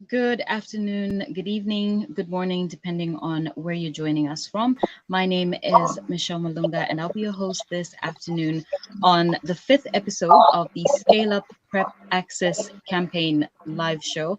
Good afternoon, good evening, good morning, depending on where you're joining us from. My name is Michelle Malunga, and I'll be your host this afternoon on the 5th episode of the Scale Up PrEP Access Campaign live show.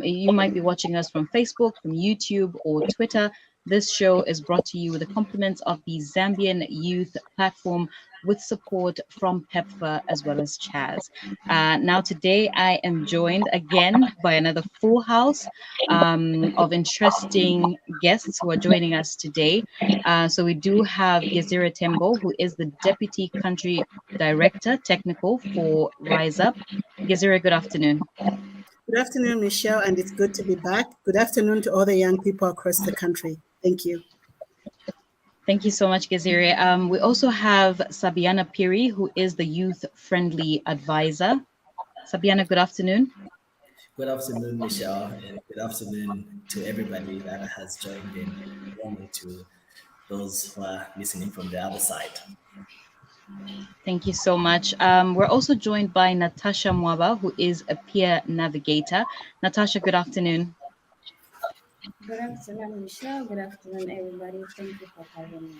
You might be watching us from Facebook, from YouTube, or Twitter. This show is brought to you with the compliments of the Zambian Youth Platform, with support from PEPFAR as well as Chaz. Now today I am joined again by another full house of interesting guests who are joining us today. So we do have Gezira Tembo, who is the Deputy Country Director Technical for Rise Up. Gezira, good afternoon. Good afternoon, Michelle, and it's good to be back. Good afternoon to all the young people across the country. Thank you. Thank you so much, Gezire. We also have Sabiana Piri, who is the youth-friendly advisor. Sabiana, good afternoon. Good afternoon, Michelle, and good afternoon to everybody that has joined in, and to those who are listening from the other side. Thank you so much. We're also joined by Natasha Mwaba, who is a peer navigator. Natasha, good afternoon. Good afternoon, Michelle. Good afternoon, everybody. Thank you for having me.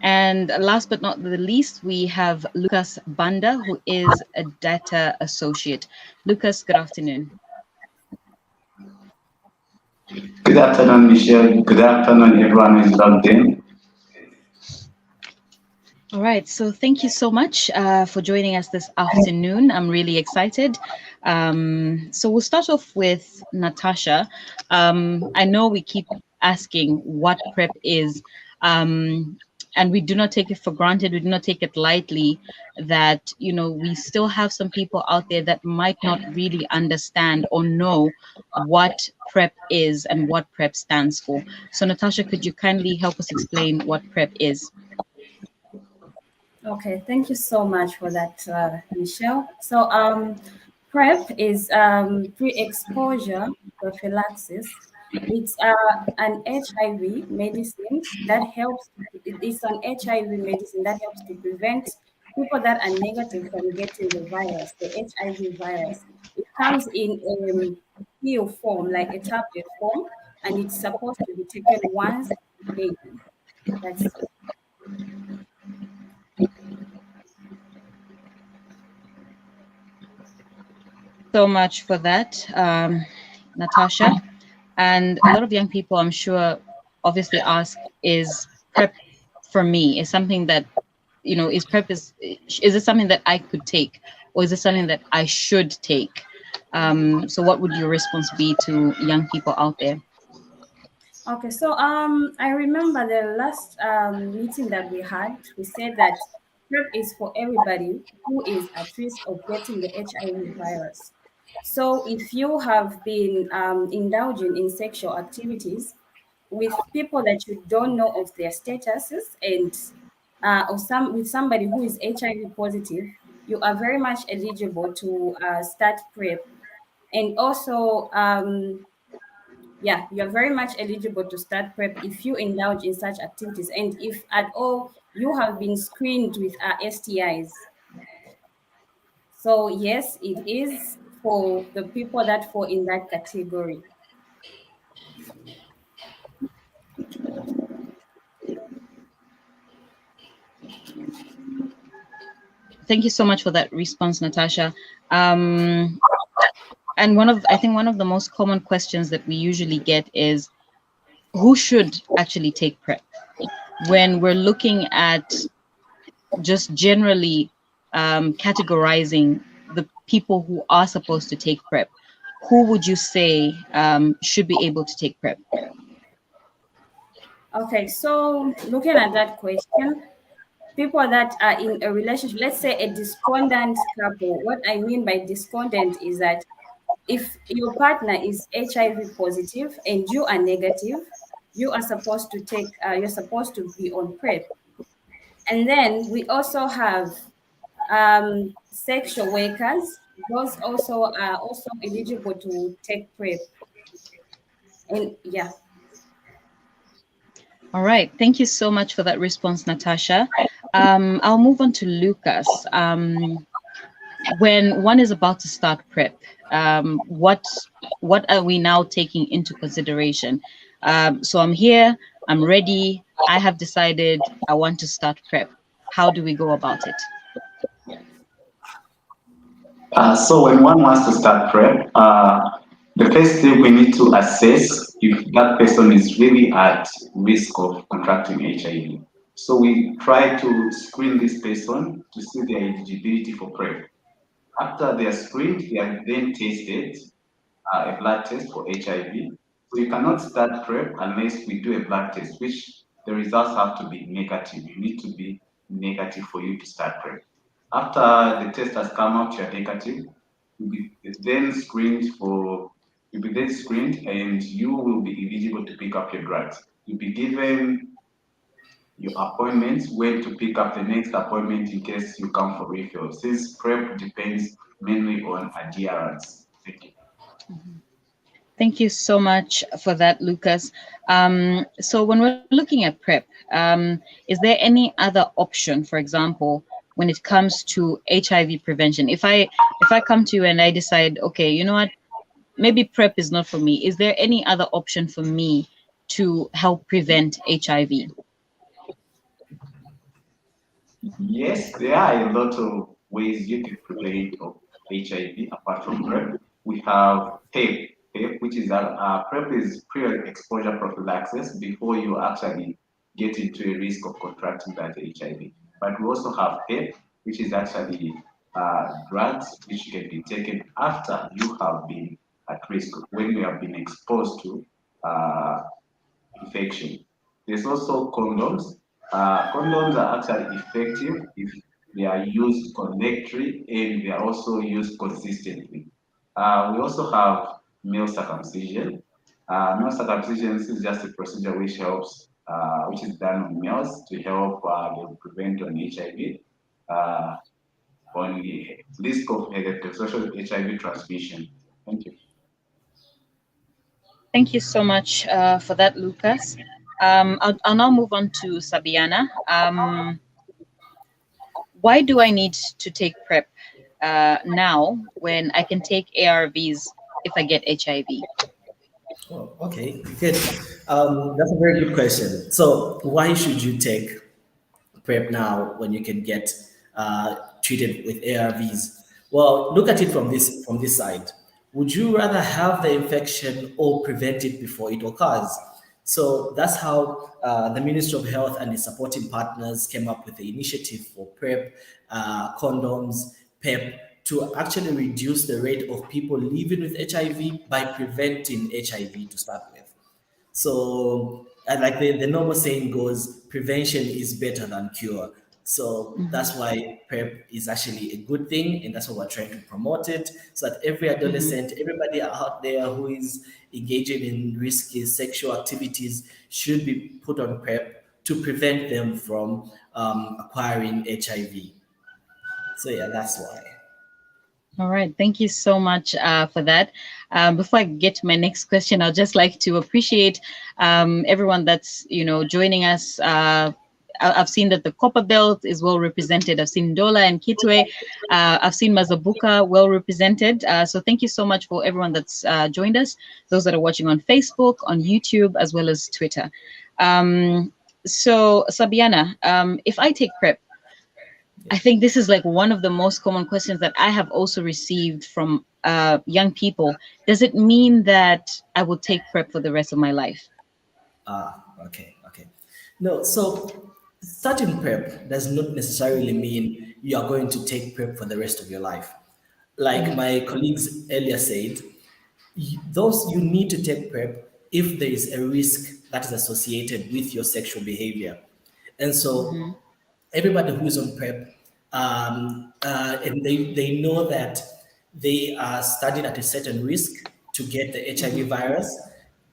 And last but not the least, we have Lucas Banda, who is a data associate. Lucas, good afternoon. Good afternoon, Michelle. Good afternoon, everyone who is logged in. All right, so thank you so much for joining us this afternoon. I'm really excited. So we'll start off with Natasha. I know we keep asking what PrEP is, and we do not take it for granted. We do not take it lightly that, you know, we still have some people out there that might not really understand or know what PrEP is and what PrEP stands for. So Natasha, could you kindly help us explain what PrEP is? Okay, thank you so much for that, Michelle. So PrEP is pre-exposure prophylaxis. It's an HIV medicine that helps. It's an HIV medicine that helps to prevent people that are negative from getting the virus, the HIV virus. It comes in a pill form, like a tablet form, and it's supposed to be taken once daily. That's it. So much for that, Natasha. And a lot of young people, I'm sure, obviously ask, is PrEP for me? Is something that, you know, is it something that I could take, or is it something that I should take? So what would your response be to young people out there? Okay, so I remember the last meeting that we had. We said that PrEP is for everybody who is at risk of getting the HIV virus. So if you have been indulging in sexual activities with people that you don't know of their statuses, and with somebody who is HIV positive, you are very much eligible to start PrEP. And also, you're very much eligible to start PrEP if you indulge in such activities, and if at all you have been screened with STIs. So yes, it is for the people that fall in that category. Thank you so much for that response, Natasha. And I think one of the most common questions that we usually get is who should actually take PrEP? When we're looking at just generally categorizing the people who are supposed to take PrEP, who would you say should be able to take PrEP? Okay, so looking at that question, people that are in a relationship, let's say a despondent couple. What I mean by despondent is that if your partner is HIV positive and you are negative, you are supposed to take, you're supposed to be on PrEP. And then we also have sexual workers. Those also are also eligible to take PrEP. And yeah. All right. Thank you so much for that response, Natasha. I'll move on to Lucas. When one is about to start PrEP, what are we now taking into consideration? So I'm here, I'm ready, I have decided I want to start PrEP. How do we go about it? So when one wants to start PrEP, the first thing we need to assess if that person is really at risk of contracting HIV. So we try to screen this person to see their eligibility for PrEP. After they are screened, they are then tested, a blood test for HIV. So you cannot start PrEP unless we do a blood test, which the results have to be negative. You need to be negative for you to start PrEP. After the test has come out, you're negative, you'll be then screened for you'll be then screened and you will be eligible to pick up your drugs. You'll be given your appointments, when to pick up the next appointment in case you come for refill. Since PrEP depends mainly on adherence. Thank you. Thank you so much for that, Lucas. So when we're looking at PrEP, is there any other option, for example, when it comes to HIV prevention? If I come to you and I decide, okay, you know what, maybe PrEP is not for me, is there any other option for me to help prevent HIV? Yes, there are a lot of ways you can prevent of HIV apart from PrEP. We have PEP. PEP, which is PrEP is pre-exposure prophylaxis before you actually get into a risk of contracting that HIV. But we also have PEP, which is actually drugs which can be taken after you have been at risk when you have been exposed to uh, infection. There's also condoms. Condoms are actually effective if they are used correctly and they are also used consistently. We also have male circumcision. Male circumcision is just a procedure which helps, which is done on males to help them prevent on HIV, on the risk of heterosexual HIV transmission. Thank you. Thank you so much for that, Lucas. I'll now move on to Sabiana. Why do I need to take PrEP now when I can take ARVs if I get HIV? Oh, okay, good. That's a very good question. So, why should you take PrEP now when you can get treated with ARVs? Well, look at it from this side. Would you rather have the infection or prevent it before it occurs? So that's how the Ministry of Health and its supporting partners came up with the initiative for PrEP, condoms, PEP, to actually reduce the rate of people living with HIV by preventing HIV to start with. So, and like the normal saying goes, prevention is better than cure. So that's why PrEP is actually a good thing, and that's why we're trying to promote it, so that every adolescent, everybody out there who is engaging in risky sexual activities should be put on PrEP to prevent them from acquiring HIV. So yeah, that's why. All right, thank you so much for that. Before I get to my next question, I'd just like to appreciate everyone that's joining us. I've seen that the Copper Belt is well represented. I've seen Dola and Kitwe. I've seen Mazabuka well represented. So thank you so much for everyone that's joined us, those that are watching on Facebook, on YouTube, as well as Twitter. So Sabiana, if I take PrEP, I think this is like one of the most common questions that I have also received from young people. Does it mean that I will take PrEP for the rest of my life? Okay, okay. No, so starting PrEP does not necessarily mean you are going to take PrEP for the rest of your life. Like my colleagues earlier said, those you need to take PrEP if there is a risk that is associated with your sexual behavior. And so Mm-hmm. everybody who is on PrEP, and they know that they are studied at a certain risk to get the HIV virus,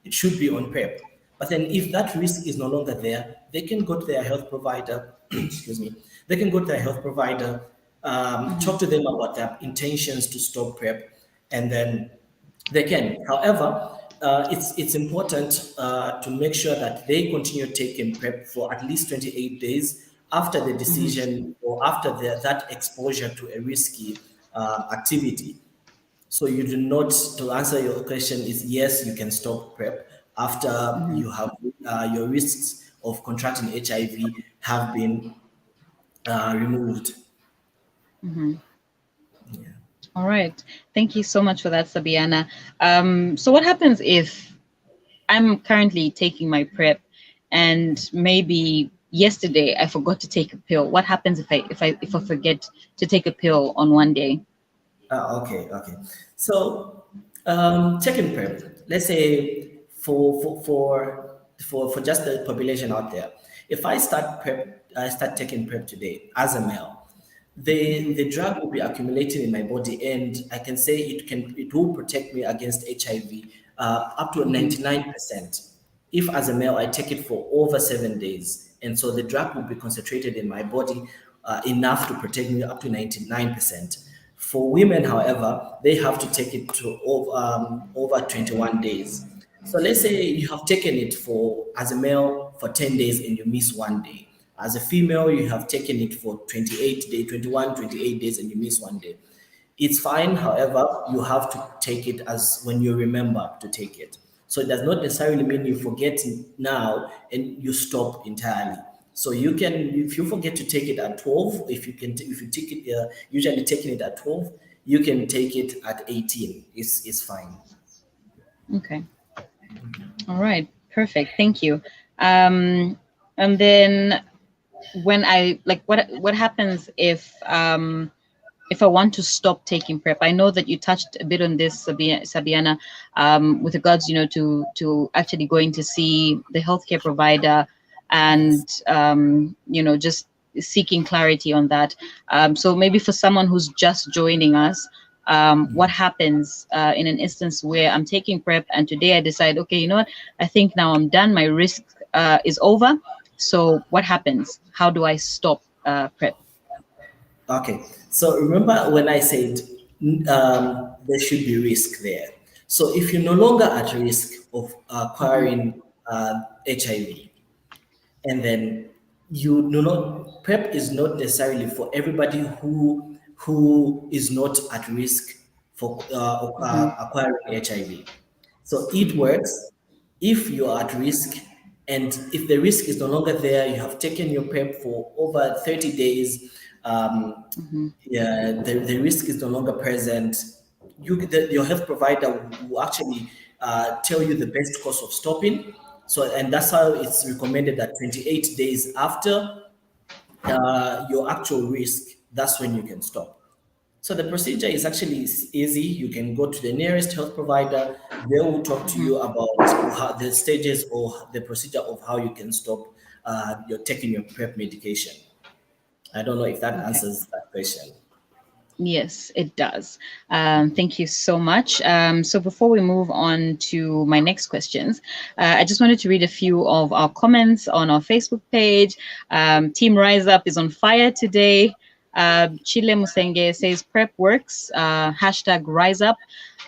it should be on PrEP. But then if that risk is no longer there, they can go to their health provider, excuse me, they can go to their health provider, Mm-hmm. talk to them about their intentions to stop PrEP, and then they can. However, it's important to make sure that they continue taking PrEP for at least 28 days after the Mm-hmm. decision or after that exposure to a risky activity. So you do not, to answer your question, is yes, you can stop PrEP after Mm-hmm. you have your risks of contracting HIV have been removed. Mm-hmm. Yeah. All right. Thank you so much for that, Sabiana. So what happens if I'm currently taking my PrEP and maybe yesterday I forgot to take a pill? What happens if I forget to take a pill on one day? Okay, okay. So, checking PrEP. Let's say for just the population out there, if I start PrEP, I start taking PrEP today as a male, the drug will be accumulating in my body, and I can say it will protect me against HIV up to Mm-hmm. 99%. If as a male I take it for over 7 days, and so the drug will be concentrated in my body enough to protect me up to 99%. For women, however, they have to take it to over 21 days. So let's say you have taken it for as a male for 10 days and you miss one day. As a female, you have taken it for 28 days, 21, 28 days, and you miss one day. It's fine, however, you have to take it as when you remember to take it. So it does not necessarily mean you forget it now and you stop entirely. So you can, if you forget to take it at 12, if you take it, usually taking it at 12, you can take it at 18. It's fine. Okay. All right. Perfect. Thank you. And then when I like what happens if I want to stop taking PrEP? I know that you touched a bit on this, Sabiana, with regards, to actually going to see the healthcare provider and, just seeking clarity on that. So maybe for someone who's just joining us, what happens in an instance where I'm taking PrEP and today I decide, okay, you know what, I think now I'm done, my risk is over. So what happens? How do I stop PrEP? Okay. So remember when I said there should be risk there. So if you're no longer at risk of Hmm. acquiring HIV, and then you do not PrEP is not necessarily for everybody who is not at risk for Hmm. acquiring HIV. So it works if you are at risk, and if the risk is no longer there, you have taken your PrEP for over 30 days. Um, Hmm. yeah, the risk is no longer present. Your health provider will actually tell you the best course of stopping. So, and that's how it's recommended that 28 days after your actual risk, that's when you can stop. So the procedure is actually easy. You can go to the nearest health provider. They will talk to Hmm. you about how, the stages or the procedure of how you can stop your taking your PrEP medication. I don't know if that Okay. answers that question. Yes, it does. Thank you so much. So before we move on to my next questions, I just wanted to read a few of our comments on our Facebook page. Team Rise Up is on fire today. Chile Musenge says prep works. Hashtag Rise Up.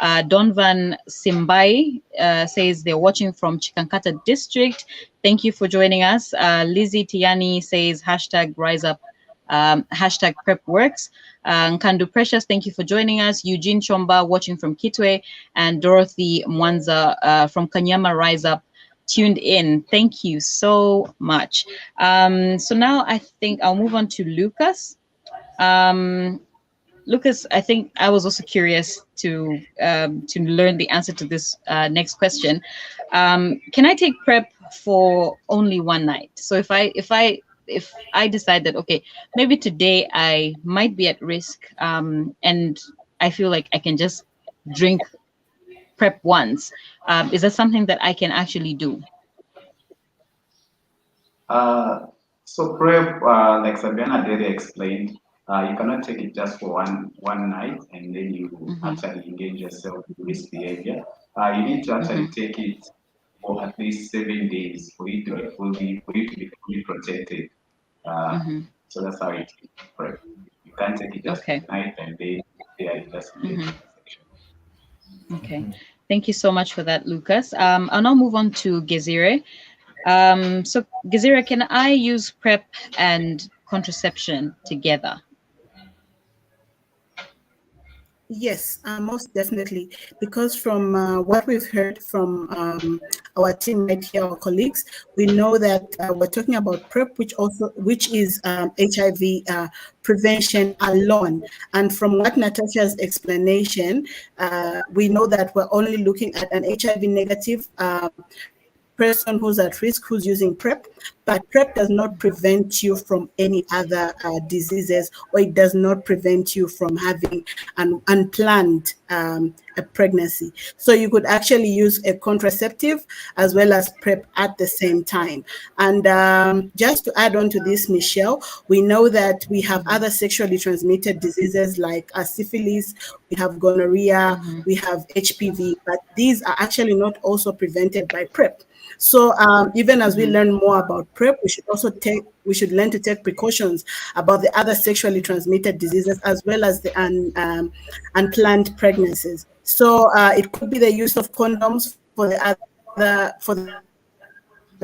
Donvan Simbai says they're watching from Chikankata district. Thank you for joining us. Lizzie Tiani says hashtag Rise Up. Hashtag prep works. Nkandu Precious, thank you for joining us. Eugene Chomba, watching from Kitwe, and Dorothy Mwanza from Kanyama Rise Up, tuned in. Thank you so much. So now I think I'll move on to Lucas. Lucas, I think I was also curious to learn the answer to this next question. Can I take PrEP for only one night? So if I decide that, okay, maybe today I might be at risk, and I feel like I can just drink PrEP once, is that something that I can actually do? Uh, so PrEP, like Sabiana already explained, you cannot take it just for one night and then you Mm-hmm. actually engage yourself in risk behavior. You need to Mm-hmm. actually take it for at least 7 days for you to be fully protected. Uh, Mm-hmm. so that's how it is. PrEP. You can't take it just Okay. one night and then yeah, you just engage Mm-hmm. in section. Okay. Thank you so much for that, Lucas. I'll now move on to Gezire. So, Gezira, can I use PrEP and contraception together? Yes, most definitely. Because from what we've heard from our team right here, our colleagues, we know that we're talking about PrEP, which is HIV prevention alone. And from what Natasha's explanation, we know that we're only looking at an HIV negative person who's at risk who's using PrEP, but PrEP does not prevent you from any other diseases, or it does not prevent you from having an unplanned a pregnancy. So you could actually use a contraceptive as well as PrEP at the same time. And just to add on to this, Michelle, we know that we have other sexually transmitted diseases like syphilis, we have gonorrhea, Mm-hmm. we have HPV, but these are actually not also prevented by PrEP. So even as we Mm-hmm. learn more about PrEP, we should learn to take precautions about the other sexually transmitted diseases as well as the unplanned pregnancies. So it could be the use of condoms for the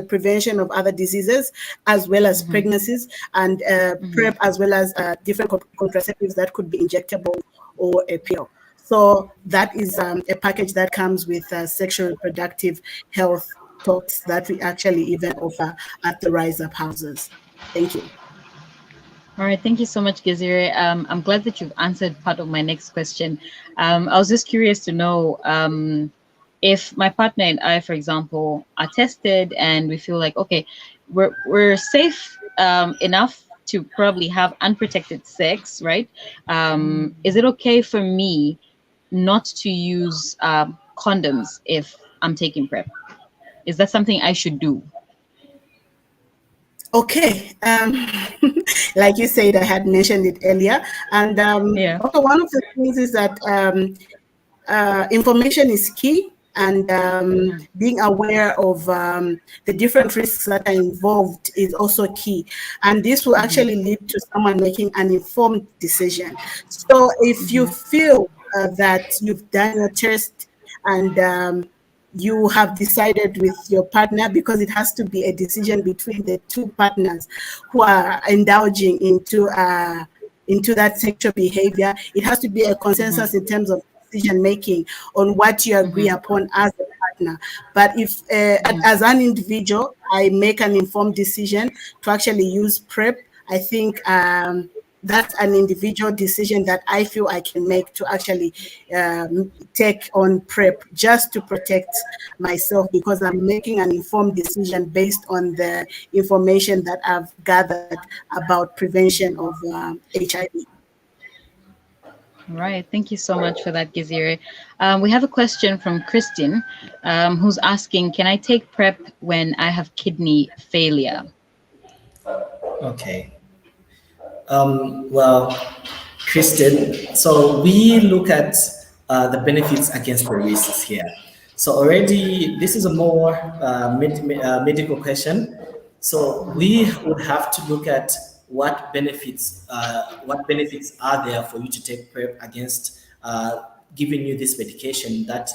prevention of other diseases, as well as pregnancies, Mm-hmm. and PrEP, as Mm-hmm. well as different contraceptives that could be injectable or a pill. So that is a package that comes with sexual reproductive health talks that we actually even offer at the Rise Up houses. Thank you. All right, thank you so much, Gezire. I'm glad that you've answered part of my next question. I was just curious to know if my partner and I, for example, are tested and we feel like, okay, we're safe enough to probably have unprotected sex, right? Is it okay for me not to use condoms if I'm taking PrEP? Is that something I should do? Okay, like you said, I had mentioned it earlier, and Yeah. also one of the things is that information is key, and Mm-hmm. being aware of the different risks that are involved is also key. And this will Mm-hmm. actually lead to someone making an informed decision. So if you Mm-hmm. feel that you've done your test and you have decided with your partner, because it has to be a decision between the two partners who are indulging into that sexual behavior. It has to be a Mm-hmm. consensus in terms of decision making on what you agree Mm-hmm. upon as a partner. But if, Mm-hmm. as an individual, I make an informed decision to actually use PrEP, I think that's an individual decision that I feel I can make to actually take on PrEP just to protect myself, because I'm making an informed decision based on the information that I've gathered about prevention of HIV. Right. Thank you so much for that, Gizire. We have a question from Christine, who's asking, can I take PrEP when I have kidney failure? Okay. Well, Kristen, so we look at the benefits against the risks here. So already, this is a more medical question. So we would have to look at what benefits are there for you to take PrEP against giving you this medication that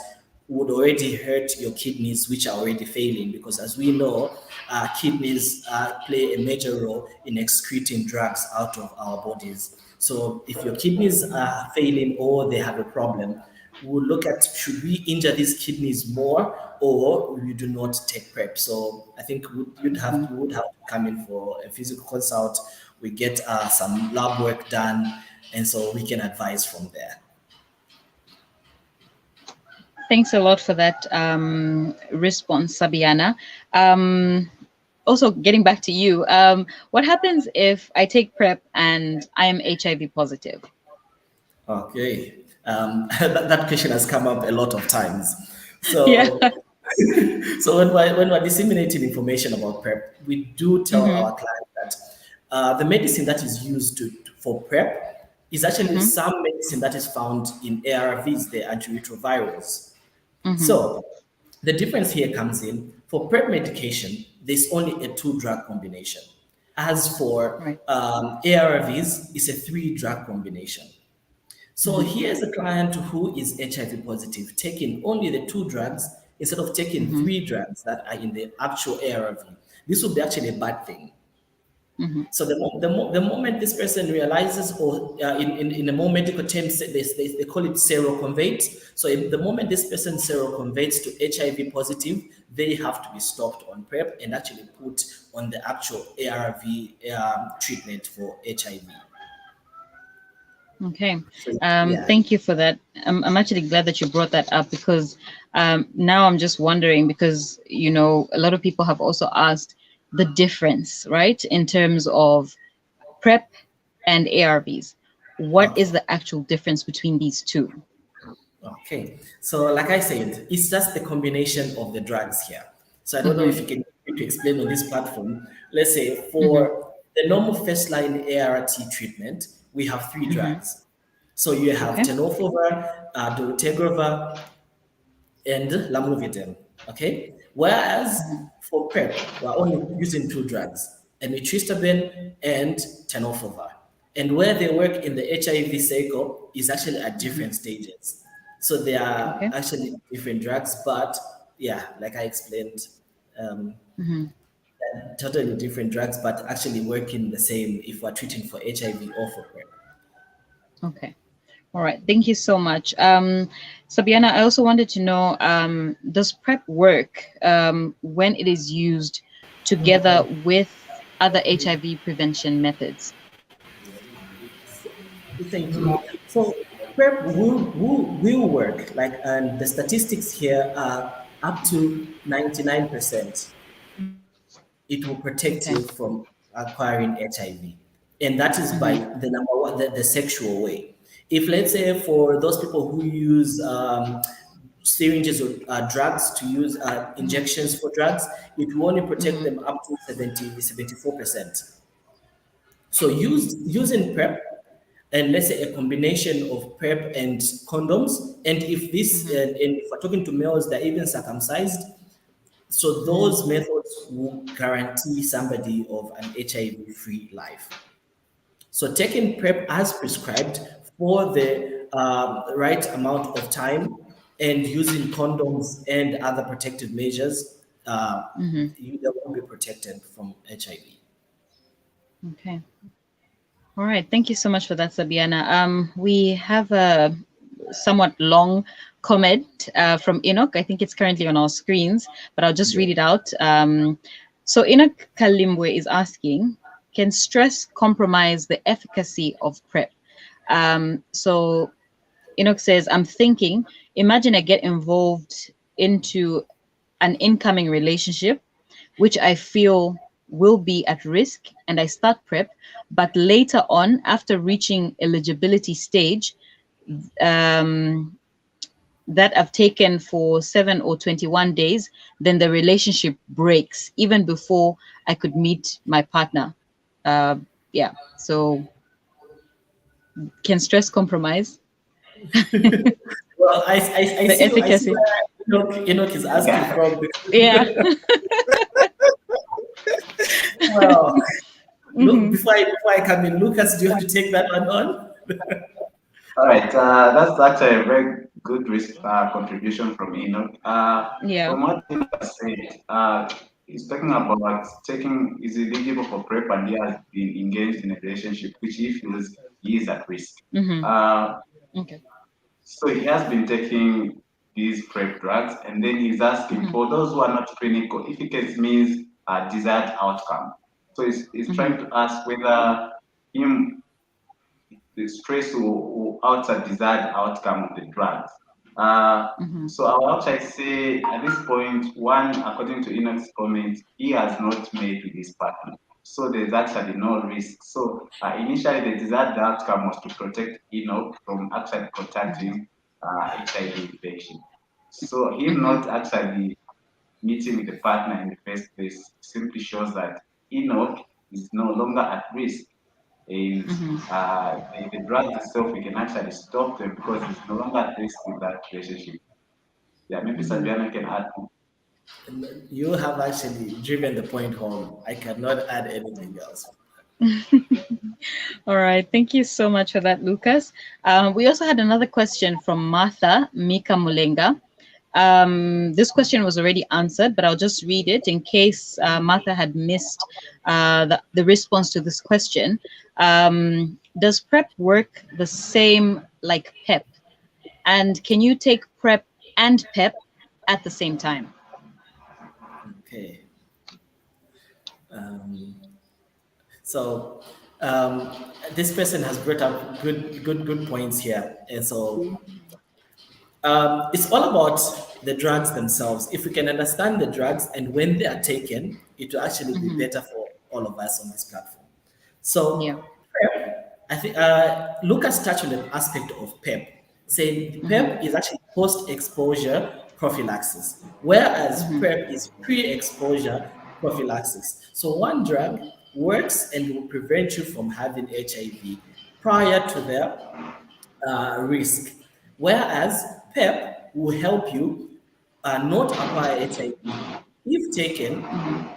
would already hurt your kidneys, which are already failing, because as we know, kidneys play a major role in excreting drugs out of our bodies. So if your kidneys are failing or they have a problem, we'll look at, should we injure these kidneys more, or you do not take PrEP. So I think you would have to come in for a physical consult we get some lab work done, and so we can advise from there. Thanks a lot for that response, Sabiana. Also, getting back to you, what happens if I take PrEP and I am HIV positive? Okay, that question has come up a lot of times. Yeah. So, so when we're disseminating information about PrEP, we do tell our clients that the medicine that is used for PrEP is actually some medicine that is found in ARVs, the antiretrovirals. So the difference here comes in for PrEP medication, there's only a 2-drug combination. As for Right. ARVs, it's a 3-drug combination. So here's a client who is HIV positive, taking only the 2 drugs instead of taking 3 drugs that are in the actual ARV. This would be actually a bad thing. So the moment this person realizes, or in a more medical terms, they call it seroconvert. So the moment this person seroconverts to HIV positive, they have to be stopped on PrEP and actually put on the actual ARV treatment for HIV. Okay. So, yeah. Thank you for that. I'm actually glad that you brought that up, because now I'm just wondering, because, you know, a lot of people have also asked the difference, right, in terms of PrEP and ARVs. What is Okay. the actual difference between these two? Okay, so like I said, it's just the combination of the drugs here. So I don't know if you can explain on this platform. Let's say for the normal first line ART treatment, we have 3 drugs. So you have Okay. tenofovir, dolutegravir, and lamivudine. Okay, whereas for PrEP, we're only using 2 drugs, amitriptyline and tenofovir. And where they work in the HIV cycle is actually at different stages. So they are Okay. actually different drugs, but yeah, like I explained, totally different drugs, but actually working the same if we're treating for HIV or for PrEP. Okay. All right. Thank you so much. Sabiana, I also wanted to know, does PrEP work when it is used together with other HIV prevention methods? Thank you. So PrEP will work, like, and the statistics here are up to 99%. It will protect Okay. you from acquiring HIV. And that is by the number one, the sexual way. If, let's say, for those people who use syringes or drugs to use injections for drugs, it will only protect them up to 74%. So using PrEP, and let's say a combination of PrEP and condoms, and if this, and if we're talking to males, they're even circumcised, so those methods will guarantee somebody of an HIV-free life. So taking PrEP as prescribed for the right amount of time and using condoms and other protective measures, you will be protected from HIV. Okay. All right. Thank you so much for that, Sabiana. We have a somewhat long comment from Enoch. I think it's currently on our screens, but I'll just read it out. So Enoch Kalimbwe is asking, can stress compromise the efficacy of PrEP? So Enoch says, I'm thinking, imagine I get involved into an incoming relationship, which I feel will be at risk, and I start PrEP, but later on, after reaching eligibility stage, that I've taken for 7 or 21 days, then the relationship breaks even before I could meet my partner. Yeah, so can stress compromise Well, I the I see efficacy? where Enoch is asking from. Yeah. Well, look, before I come in, Lucas, do you have to take that one on? All right, that's actually a very good contribution from Enoch. Yeah. From what Enoch has said, he's talking about taking, is eligible for PrEP and he has been engaged in a relationship which he feels he is at risk. Uh, Okay. so he has been taking these PrEP drugs, and then he's asking for those who are not clinical, efficacy means desired outcome. So it's trying to ask whether him the stress will alter desired outcome of the drugs. So I will actually say at this point, one, according to Enoch's comment, he has not met with his partner. So there's actually no risk. So initially the desired outcome was to protect Enoch from actually contacting HIV infection. So him not actually meeting with the partner in the first place simply shows that Enoch is no longer at risk. And the drugs itself, we can actually stop them because it's no longer at risk in that relationship. Yeah, maybe Sabiana can add more. You have actually driven the point home. I cannot add anything else. All right. Thank you so much for that, Lucas. We also had another question from Martha Mika Mulenga. This question was already answered, but I'll just read it in case Martha had missed the response to this question. Does PrEP work the same like PEP? And can you take PrEP and PEP at the same time? Okay. So um, this person has brought up good points here, and so it's all about the drugs themselves. If we can understand the drugs and when they are taken, it will actually be better for all of us on this platform. So, Yeah. PrEP, I think Lucas touched on the aspect of PrEP, saying PrEP is actually post-exposure prophylaxis, whereas PrEP is pre-exposure prophylaxis. So one drug works and will prevent you from having HIV prior to the risk, whereas PrEP will help you not acquire HIV if taken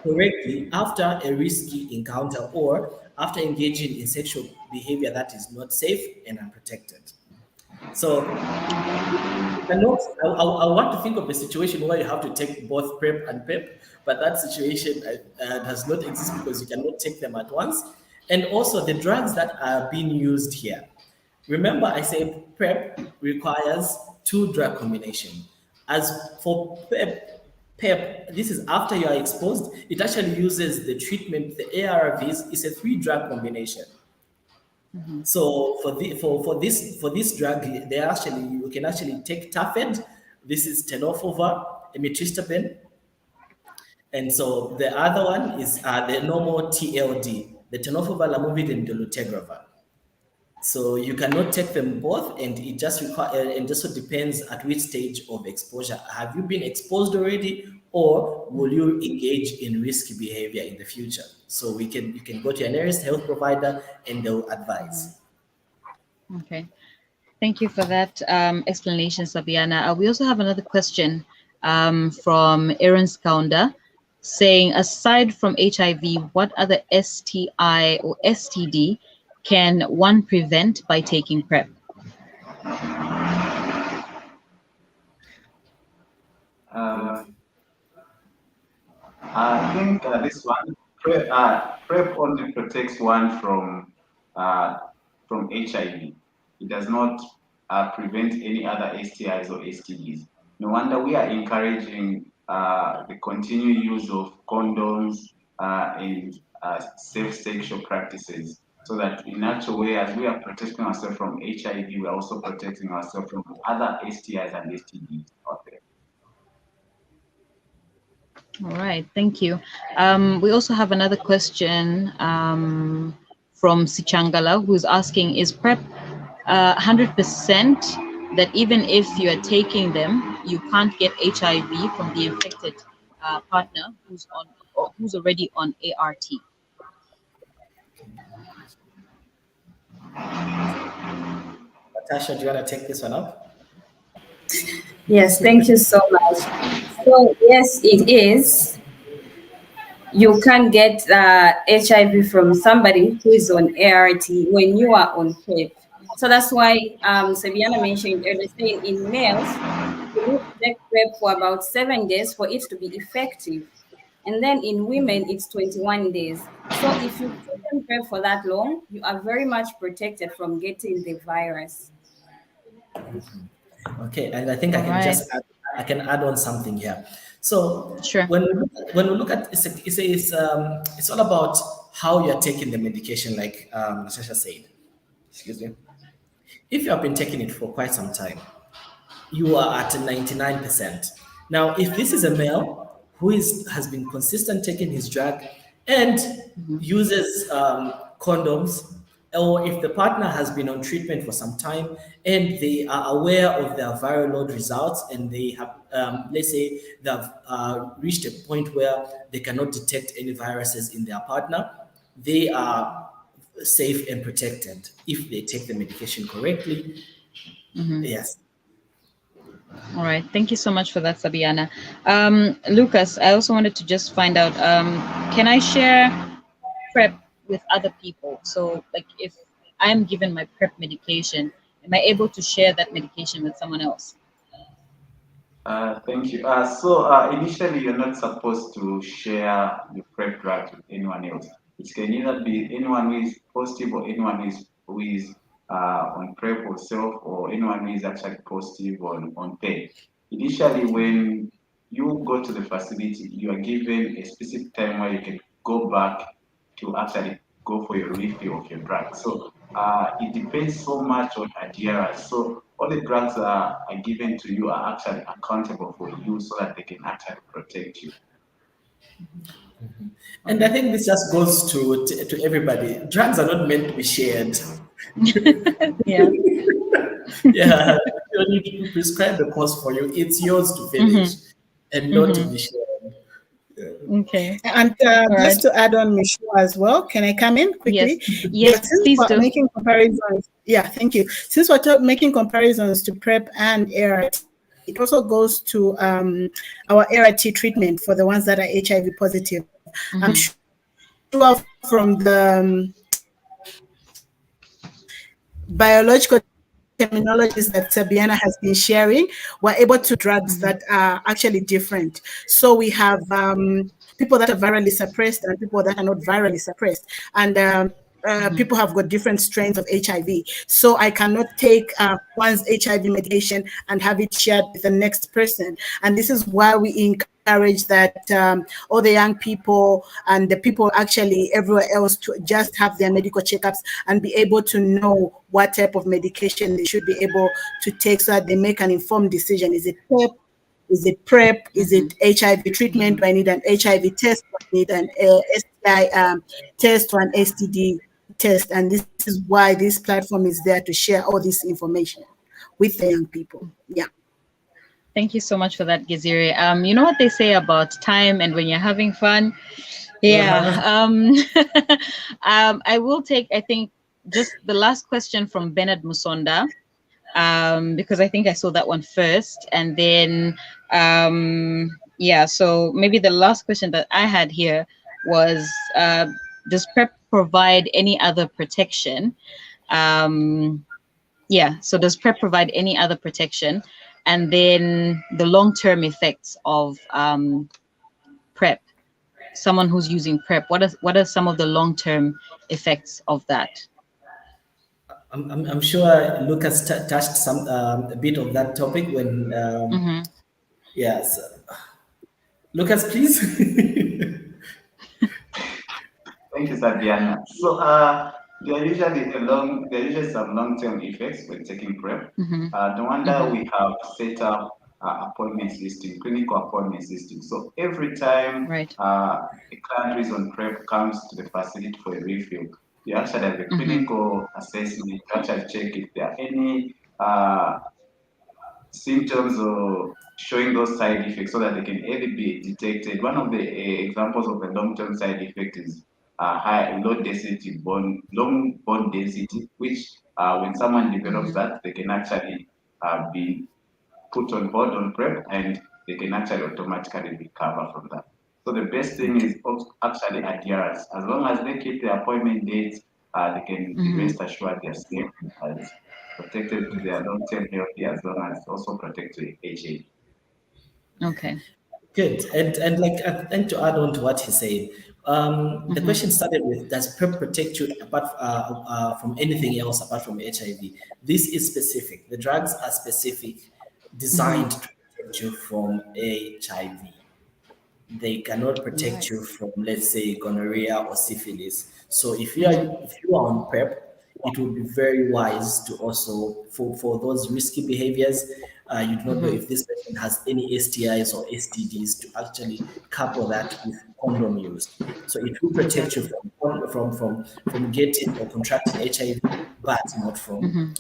correctly after a risky encounter or after engaging in sexual behavior that is not safe and unprotected. So, I want to think of a situation where you have to take both PrEP and PEP, but that situation does not exist because you cannot take them at once. And also the drugs that are being used here. Remember, I said PrEP requires 2 drug combination. As for PEP, this is after you are exposed. It actually uses the treatment, the ARVs. It's a 3 drug combination. So for this drug, you can actually take Tafed. This is tenofovir, amitriptyline, and so the other one is the normal TLD, the tenofovir, lamivudine, and dolutegravir. So you cannot take them both, and it just depends at which stage of exposure. Have you been exposed already, or will you engage in risky behavior in the future? So you can go to your nearest health provider and they'll advise. Okay. Thank you for that explanation, Sabiana. We also have another question from Aaron Skaunda saying, aside from HIV, what other STI or STD can one prevent by taking PrEP? I think this one, PrEP only protects one from HIV. It does not prevent any other STIs or STDs. No wonder we are encouraging the continued use of condoms and safe sexual practices, so that in actual way, as we are protecting ourselves from HIV, we are also protecting ourselves from other STIs and STDs out there. All right, thank you. We also have another question from Sichangala, who's asking, is PrEP 100% that even if you are taking them, you can't get HIV from the infected partner who's already on ART? Natasha, do you want to take this one up? Yes, thank you so much. So yes, it is. You can get HIV from somebody who is on ART when you are on PrEP. So that's why Sabiana mentioned earlier, saying in males, you need to take PrEP for about 7 days for it to be effective. And then in women, it's 21 days. So if you've taken PrEP for that long, you are very much protected from getting the virus. Okay, and I think I can just I can add on something here. So Sure. when we look at it's all about how you're taking the medication, like Natasha said. Excuse me. If you have been taking it for quite some time, you are at 99%. Now, if this is a male who has been consistent taking his drug and uses condoms, or if the partner has been on treatment for some time and they are aware of their viral load results and they have, let's say, they have reached a point where they cannot detect any viruses in their partner, they are safe and protected if they take the medication correctly. Yes. All right. Thank you so much for that, Sabiana. Lucas, I also wanted to just find out, can I share PrEP with other people? So, like, if I'm given my PrEP medication, am I able to share that medication with someone else? Thank you. Initially, you're not supposed to share the PrEP drug with anyone else. It can either be anyone who is positive or anyone who is on PrEP or self, or anyone who is actually positive on PEP. Initially, when you go to the facility, you are given a specific time where you can go back to actually go for your refill of your drug. So it depends so much on adherence. So all the drugs are given to you are actually accountable for you so that they can actually protect you. And I think this just goes to everybody. Drugs are not meant to be shared. Yeah. Yeah, you need to prescribe the course for you. It's yours to finish and not to be shared. Okay. And All right. just to add on Michelle as well, can I come in Yes. quickly? Yes, Since please we're do. making comparisons, yeah, thank you. Since we're making comparisons to PrEP and ART, it also goes to our ART treatment for the ones that are HIV positive. I'm sure from the biological terminologies that Sabiana has been sharing, we're able to drugs that are actually different. So we have people that are virally suppressed and people that are not virally suppressed. And people have got different strains of HIV. So I cannot take one's HIV medication and have it shared with the next person. And this is why we encourage that all the young people and the people actually everywhere else to just have their medical checkups and be able to know what type of medication they should be able to take so that they make an informed decision. Is it PrEP? Is it PrEP? Is it HIV treatment? Do I need an HIV test? Do I need an STI test or an STD test? And this is why this platform is there to share all this information with the young people. Yeah. Thank you so much for that, Giziri. You know what they say about time and when you're having fun? Yeah. I will take, I think, just the last question from Bernard Musonda, because I think I saw that one first. And then, yeah, so maybe the last question that I had here was, does PrEP provide any other protection? Yeah, so does PrEP provide any other protection? And then the long-term effects of PrEP. Someone who's using PrEP, what are some of the long-term effects of that? I'm sure Lucas touched some a bit of that topic when yes. Lucas, please. Thank you, Sabiana. So there are usually some long-term effects when taking PrEP. No wonder we have set up appointment system, clinical appointment system. So every time Right. a client who is on PrEP comes to the facility for a refill, you actually have a clinical assessment to actually check if there are any symptoms or showing those side effects so that they can either be detected. One of the examples of a long-term side effect is long bone density, which when someone develops that, they can actually be put on hold on PrEP and they can actually automatically recover from that. So the best thing is actually adherence. As long as they keep their appointment dates, they can be rest assured they're safe as protected to their long-term health as well as also protect to HIV. Okay. Good. And to add on to what he said, the question started with, does PrEP protect you apart from anything else apart from HIV? This is specific. The drugs are specific, designed to protect protect you from HIV. They cannot protect you from, let's say, gonorrhea or syphilis. So if you are on PrEP, it would be very wise to also for those risky behaviors. You do not know if this person has any STIs or STDs, to actually couple that with condom use. So it will protect you from getting or contracting HIV, but not from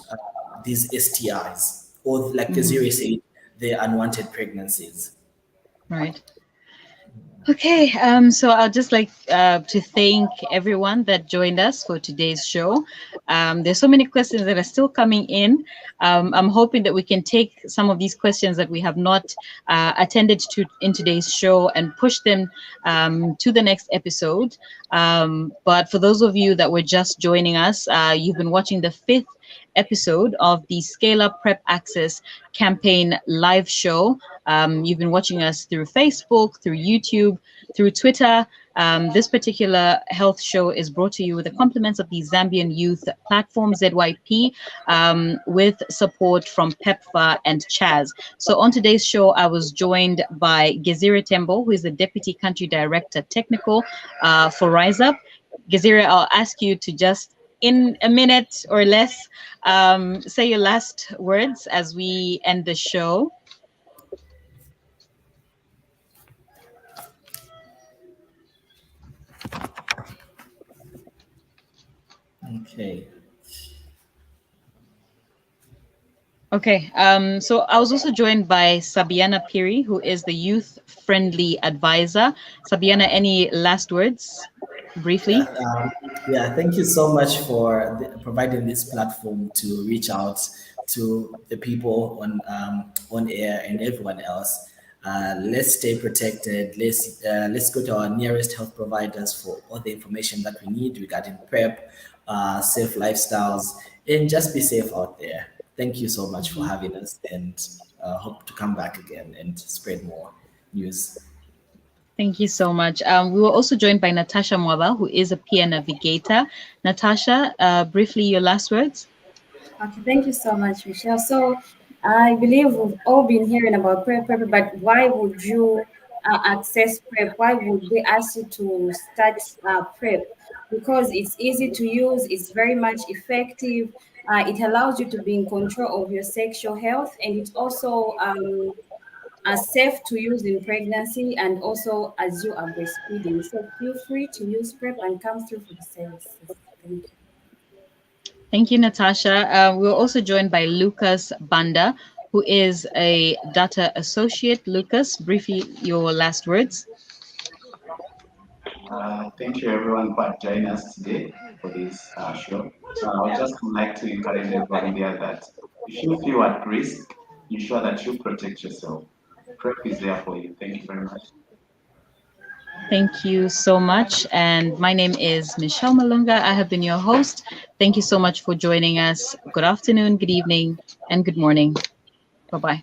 these STIs, or like Desiree said, the unwanted pregnancies. Right. Okay, so I'd just like to thank everyone that joined us for today's show. There's so many questions that are still coming in. I'm hoping that we can take some of these questions that we have not attended to in today's show and push them to the next episode. But for those of you that were just joining us, you've been watching the fifth episode of the Scale Up PrEP Access campaign live show. You've been watching us through Facebook, through YouTube, through Twitter. This particular health show is brought to you with the compliments of the Zambian Youth Platform, ZYP, with support from PEPFAR and Chaz. So on today's show, I was joined by Gezira Tembo, who is the Deputy Country Director Technical for Rise Up. Gezira, I'll ask you to just, in a minute or less, say your last words as we end the show. Okay. Okay, so I was also joined by Sabiana Piri, who is the youth-friendly advisor. Sabiana, any last words, briefly? Thank you so much for providing this platform to reach out to the people on air and everyone else. Let's stay protected. Let's go to our nearest health providers for all the information that we need regarding PrEP, safe lifestyles, and just be safe out there. Thank you so much for having us, and hope to come back again and spread more news. Thank you so much. We were also joined by Natasha Mwaba, who is a peer navigator. Natasha, briefly, your last words. Okay, thank you so much, Michelle. So I believe we've all been hearing about PrEP, but why would you access PrEP? Why would we ask you to start PrEP? Because it's easy to use, it's very much effective. It allows you to be in control of your sexual health, and it's also safe to use in pregnancy and also as you are breastfeeding. So feel free to use PrEP and come through for the services. Thank you. Thank you, Natasha. We were also joined by Lucas Banda, who is a data associate. Lucas, briefly, your last words. Thank you everyone for joining us today for this show. I would just like to encourage everybody there that if you feel at risk, ensure that you protect yourself. PrEP is there for you. Thank you very much. Thank you so much. And my name is Michelle Malunga. I have been your host. Thank you so much for joining us. Good afternoon, good evening, and good morning. Bye-bye.